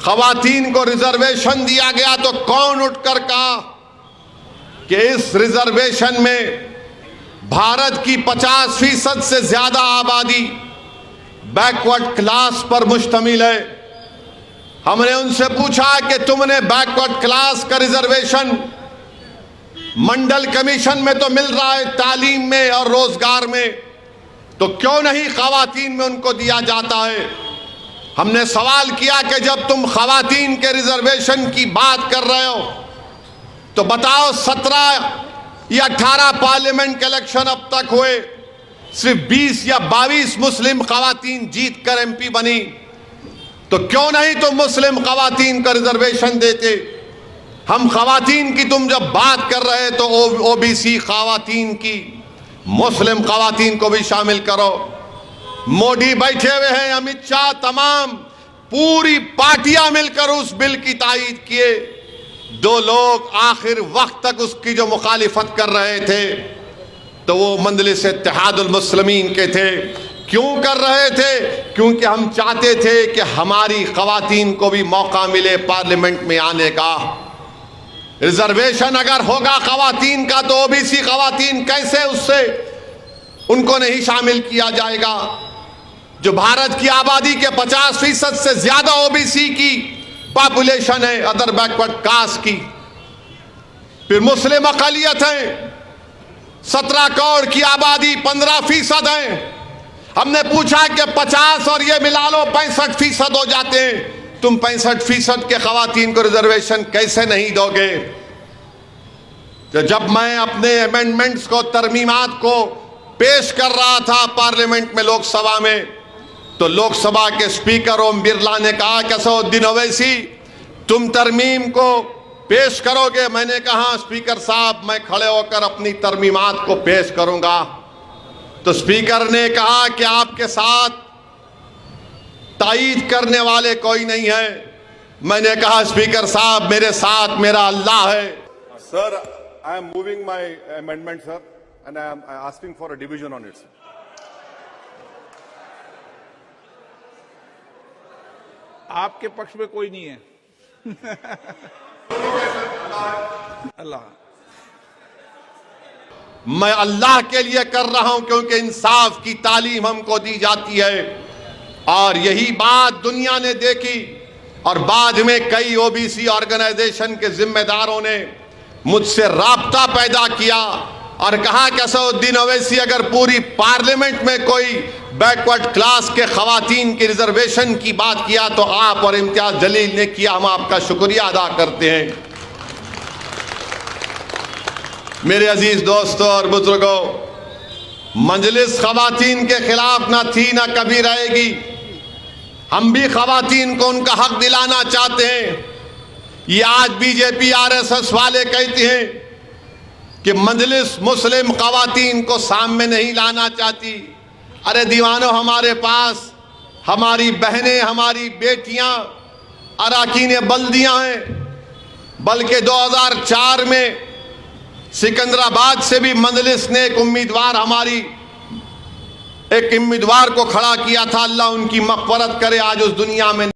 खवातीन को रिजर्वेशन दिया गया तो कौन उठकर कहा कि इस रिजर्वेशन में भारत की 50% से ज्यादा आबादी बैकवर्ड क्लास पर मुश्तमिल है। हमने उनसे पूछा कि तुमने बैकवर्ड क्लास का रिजर्वेशन मंडल कमीशन में तो मिल रहा है, तालीम में और रोजगार में, तो क्यों नहीं खवातीन में उनको दिया जाता है? हमने सवाल किया कि जब तुम खवातीन के रिजर्वेशन की बात कर रहे हो तो बताओ 17 या 18 पार्लियामेंट के इलेक्शन अब तक हुए, सिर्फ 20 या 22 मुस्लिम खवातीन जीत कर एमपी बनी, तो क्यों नहीं तुम मुस्लिम खवातीन का रिजर्वेशन देते? हम खवातीन की तुम जब बात कर रहे तो ओबीसी खवातीन की, मुस्लिम खवातीन को भी शामिल करो। मोदी बैठे हुए हैं, अमित शाह, तमाम पूरी पार्टियां मिलकर उस बिल की तायीद किए। 2 लोग आखिर वक्त तक उसकी जो मुखालिफत कर रहे थे तो वो मंजलिस इत्तेहादुल मुस्लिमीन के थे। क्यों कर रहे थे? क्योंकि हम चाहते थे कि हमारी खवातीन को भी मौका मिले पार्लियामेंट में आने का। रिजर्वेशन अगर होगा खवातीन का तो ओबीसी खवातीन कैसे उससे उनको नहीं शामिल किया जाएगा? जो भारत की आबादी के 50% से ज्यादा ओबीसी की पॉपुलेशन है, अदर बैकवर्ड कास्ट की। फिर मुस्लिम अक़लियत है, 17 करोड़ की आबादी, 15% है। हमने पूछा कि 50 और ये मिला लो 65% हो जाते हैं, तुम 65% के खवातीन को रिजर्वेशन कैसे नहीं दोगे? तो जब मैं अपने अमेंडमेंट्स को, तरमीमात को पेश कर रहा था पार्लियामेंट में, लोकसभा में, तो लोकसभा के स्पीकर ओम बिरला ने कहा कि असदुद्दीन ओवैसी तुम तरमीम को पेश करोगे? मैंने कहा स्पीकर साहब मैं खड़े होकर अपनी तरमीमात को पेश करूंगा। तो स्पीकर ने कहा कि आपके साथ तायीद करने वाले कोई नहीं है। मैंने कहा स्पीकर साहब मेरे साथ मेरा अल्लाह है। Sir, I am moving my amendment sir and I am asking for a division on it. आपके पक्ष में कोई नहीं है। अल्लाह, मैं अल्लाह के लिए कर रहा हूं क्योंकि इंसाफ की तालीम हमको दी जाती है और यही बात दुनिया ने देखी। और बाद में कई ओबीसी ऑर्गेनाइजेशन के जिम्मेदारों ने मुझसे राब्ता पैदा किया और कहा कि असदुद्दीन ओवैसी अगर पूरी पार्लियामेंट में कोई बैकवर्ड क्लास के खवातीन की रिजर्वेशन की बात किया तो आप और इम्तियाज जलील ने किया, हम आपका शुक्रिया अदा करते हैं। मेरे अजीज दोस्तों और बुजुर्गों, मजलिस खवातीन के खिलाफ ना थी ना कभी रहेगी। हम भी खवातीन को उनका हक दिलाना चाहते हैं। ये आज बीजेपी आरएसएस वाले कहते हैं कि मजलिस मुस्लिम खवातीन को सामने नहीं लाना चाहती। अरे दीवानों, हमारे पास हमारी बहनें, हमारी बेटियां अराकीन बल्दियां हैं। बल्कि 2004 में सिकंदराबाद से भी मजलिस ने एक उम्मीदवार को खड़ा किया था। अल्लाह उनकी मग़फ़िरत करे, आज उस दुनिया में